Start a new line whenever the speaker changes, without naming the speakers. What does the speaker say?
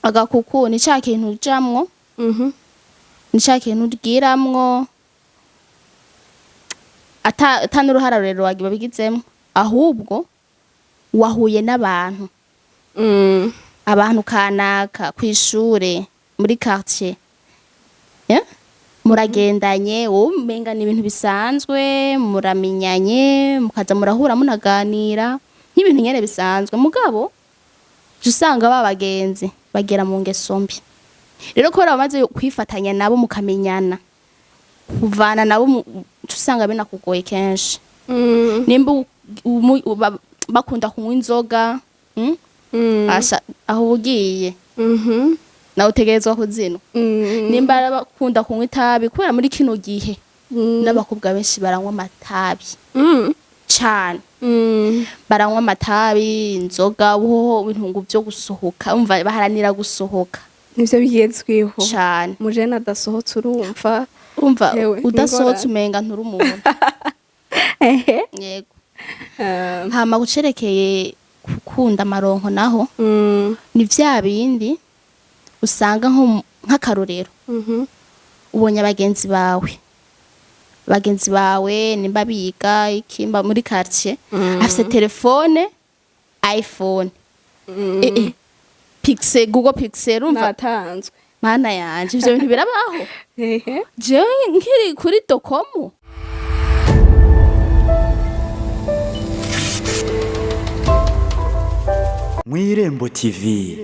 agakuku ni ca kintu ujamwo ni ca kintu ugiramwo ata n'uruhara rurerure wagiba bigizemwo ahubwo wahuye n'abantu abantu kanaka kw'ishure muri quartier muragendanye wowe umenga ni ibintu bisanzwe muramenyanye mukaza murahura munaganira nk'ibintu nyene bisanzwe mugabo usanga babagenzi bagera mu ngeso mbi rero ko bamaze kwifatanya nabo mukamenyana kuvana nabo usanga binakugoye kenshi nimba bakunda kunywa inzoga aho ugiye nawe utegerezwa kuzina nimba bakunda kunywa itabi kubera muri kino gihe n'abakobwa benshi baranywa amatabi cane baranywa amatabi inzoga boho ibintu byo gusohoka umva baharanira gusohoka
nivyo bigezweho
cane
mujene adasohotse urumva
udasohotse umenga nturi umuntu yego hama gucerekeye gukunda amaronko naho ni vya bindi usanga nk'akarorero ubonye abagenzi bawe nimba biga ikimba muri quartier afise telefone iPhone Pixel Google Pixel umva
batanzwe
mana yanje ivyo bintu birabaho je nkiri kuri Docomo
Mwirembo TV